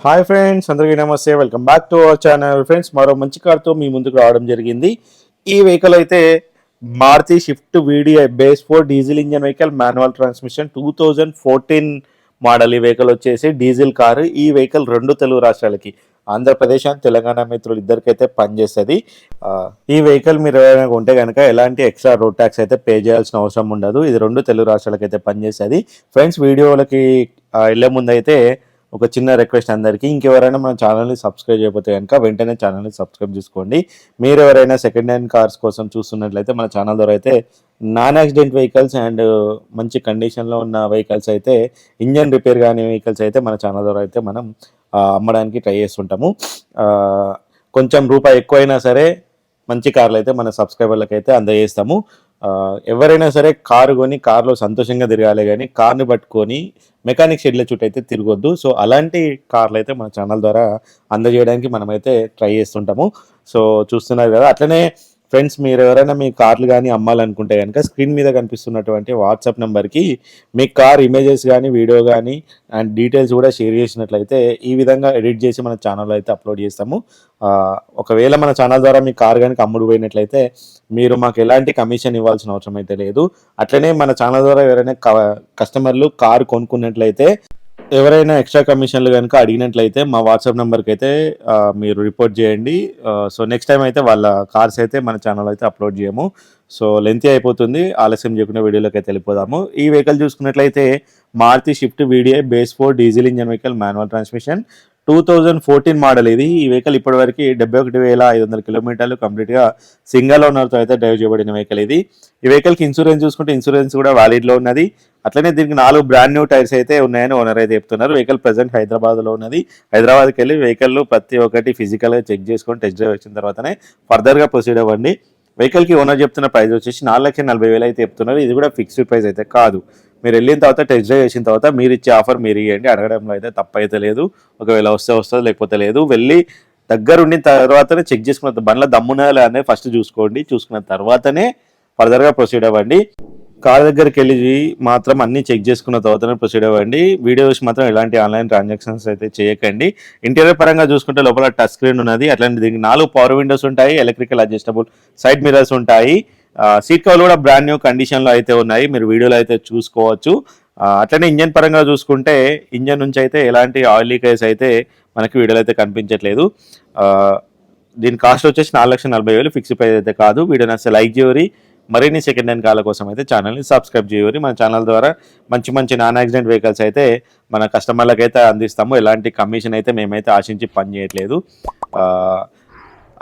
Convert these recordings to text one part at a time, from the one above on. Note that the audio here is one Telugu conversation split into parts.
హాయ్ ఫ్రెండ్స్, అందరికీ నమస్తే. Welcome back to our channel. Friends, మరో మంచి కార్తో మీ ముందుకు రావడం జరిగింది. ఈ వెహికల్ అయితే Maruti Swift VDI base 4 diesel engine vehicle, manual transmission, 2014 model. ఈ వెహికల్ వచ్చేసి డీజిల్ కారు. ఈ వెహికల్ రెండు తెలుగు రాష్ట్రాలకి, ఆంధ్రప్రదేశ్ అండ్ తెలంగాణ మిత్రులు ఇద్దరికైతే పనిచేస్తుంది. ఈ వెహికల్ మీరు ఎవరైనా ఉంటే కనుక ఎలాంటి ఎక్స్ట్రా రోడ్ ట్యాక్స్ అయితే పే చేయాల్సిన అవసరం ఉండదు. ఇది రెండు తెలుగు రాష్ట్రాలకి అయితే పనిచేస్తుంది. ఫ్రెండ్స్, వీడియోలకి వెళ్ళే ముందు అయితే ఒక చిన్న రిక్వెస్ట్ అందరికీ, ఇంకెవరైనా మన ఛానల్ని సబ్స్క్రైబ్ చేయకపోతే కనుక వెంటనే ఛానల్ని సబ్స్క్రైబ్ చేసుకోండి. మీరు ఎవరైనా సెకండ్ హ్యాండ్ కార్స్ కోసం చూస్తున్నట్లయితే మన ఛానల్ ద్వారా అయితే నాన్ యాక్సిడెంట్ వెహికల్స్ అండ్ మంచి కండిషన్లో ఉన్న వెహికల్స్ అయితే, ఇంజన్ రిపేర్ కానీ వెహికల్స్ అయితే మన ఛానల్ ద్వారా అయితే మనం అమ్మడానికి ట్రై చేస్తుంటాము. కొంచెం రూపాయి ఎక్కువైనా సరే మంచి కార్లు అయితే మన సబ్స్క్రైబర్లకు అయితే అందజేస్తాము. ఎవరైనా సరే కారు కొని కారులో సంతోషంగా తిరగాలి, కానీ కార్ని పట్టుకొని మెకానిక్ షెడ్ల చుట్టూ అయితే తిరగొద్దు. సో అలాంటి కార్లు అయితే మన ఛానల్ ద్వారా అందజేయడానికి మనమైతే ట్రై చేస్తుంటాము. సో చూస్తున్నారు కదా. అట్లనే ఫ్రెండ్స్, మీరు ఎవరైనా మీ కార్లు కానీ అమ్మాలనుకుంటే కనుక స్క్రీన్ మీద కనిపిస్తున్నటువంటి వాట్సాప్ నెంబర్కి మీ కార్ ఇమేజెస్ కానీ, వీడియో కానీ అండ్ డీటెయిల్స్ కూడా షేర్ చేసినట్లయితే ఈ విధంగా ఎడిట్ చేసి మన ఛానల్లో అయితే అప్లోడ్ చేస్తాము. ఒకవేళ మన ఛానల్ ద్వారా మీ కార్ కానీ అమ్ముడు పోయినట్లయితే మీరు మాకు ఎలాంటి కమిషన్ ఇవ్వాల్సిన అవసరం అయితే లేదు. అట్లనే మన ఛానల్ ద్వారా ఎవరైనా కస్టమర్లు కారు కొనుక్కున్నట్లయితే ఎవరైనా ఎక్స్ట్రా కమిషన్లు కనుక అడిగినట్లయితే మా వాట్సాప్ నెంబర్కి అయితే మీరు రిపోర్ట్ చేయండి. సో నెక్స్ట్ టైం అయితే వాళ్ళ కార్స్ అయితే మన ఛానల్ అయితే అప్లోడ్ చేయము. సో లెంతీ అయిపోతుంది, ఆలస్యం చేయకుండా వీడియోలోకి అయితే వెళ్ళిపోదాము. ఈ వెహికల్ చూసుకున్నట్లయితే Maruti Swift VDI base 4 diesel engine vehicle, manual transmission, 2014 model ఇది. ఈ వెహికల్ ఇప్పటివరకు 71,500 కిలోమీటర్లు కంప్లీట్గా సింగల్ ఓనర్తో అయితే డ్రైవ్ చేయబడిన వెహికల్ ఇది. ఈ వెహికల్కి ఇన్సూరెన్స్ చూసుకుంటే ఇన్సూరెన్స్ కూడా వ్యాలిడ్లో ఉన్నది. అట్లనే దీనికి 4 బ్రాండ్ న్యూ టైర్స్ అయితే ఉన్నాయని ఓనర్ అయితే చెప్తున్నారు. వెహికల్ ప్రజెంట్ హైదరాబాద్లో ఉన్నది. హైదరాబాద్కి వెళ్ళి వెహికల్ ప్రతి ఒక్కటి ఫిజికల్గా చెక్ చేసుకొని టెస్ట్ డ్రైవ్ వచ్చిన తర్వాతనే ఫర్దర్గా ప్రొసీడ్ అవ్వండి. వెహికల్కి ఓనర్ చెప్తున్న ప్రైస్ వచ్చేసి 4,40,000 అయితే చెప్తున్నారు. ఇది కూడా ఫిక్స్డ్ ప్రైస్ అయితే కాదు. మీరు వెళ్ళిన తర్వాత టెస్ట్ డ్రైవ్ చేసిన తర్వాత మీరు ఇచ్చే ఆఫర్ మీరు ఇవ్వండి. అడగడంలో అయితే తప్పైతే లేదు. ఒకవేళ వస్తుంది, లేకపోతే లేదు. వెళ్ళి దగ్గరుండిన తర్వాతనే చెక్ చేసుకున్న బండ్ల దమ్మునాలే అనేది ఫస్ట్ చూసుకోండి. చూసుకున్న తర్వాతనే ఫర్దర్గా ప్రొసీడ్ అవ్వండి. కార్ దగ్గరికి వెళ్ళి మాత్రం అన్ని చెక్ చేసుకున్న తర్వాతనే ప్రొసీడ్ అవ్వండి. వీడియోస్ మాత్రం ఎలాంటి ఆన్లైన్ ట్రాన్సాక్షన్స్ అయితే చేయకండి. ఇంటీరియర్ పరంగా చూసుకుంటే లోపల టచ్ స్క్రీన్ ఉన్నది. అట్లాంటి దీనికి 4 పవర్ విండోస్ ఉంటాయి, ఎలక్ట్రికల్ అడ్జస్టబుల్ సైడ్ మిరర్స్ ఉంటాయి. సీట్ కవర్లు కూడా బ్రాండ్ న్యూ కండిషన్లో అయితే ఉన్నాయి, మీరు వీడియోలో అయితే చూసుకోవచ్చు. అట్లనే ఇంజన్ పరంగా చూసుకుంటే ఇంజన్ నుంచి అయితే ఎలాంటి ఆయిల్ లీకేజ్ అయితే మనకి వీడియోలో అయితే కనిపించట్లేదు. దీని కాస్ట్ వచ్చేసి 4,40,000 ఫిక్స్డ్ ప్రైస్ అయితే కాదు. వీడియో నచ్చితే లైక్ చేయరి. మరిన్ని సెకండ్ హ్యాండ్ కార్ల కోసం అయితే ఛానల్ని సబ్స్క్రైబ్ చేయరి. మన ఛానల్ ద్వారా మంచి నాన్ యాక్సిడెంట్ వెహికల్స్ అయితే మన కస్టమర్లకు అయితే అందిస్తాము. ఎలాంటి కమిషన్ అయితే మేమైతే ఆశించి పని చేయట్లేదు.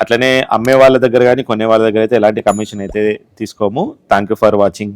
అట్లనే అమ్మే వాళ్ళ దగ్గర కానీ కొనే వాళ్ళ దగ్గర అయితే ఎలాంటి కమిషన్ అయితే తీసుకోము. Thank you for watching.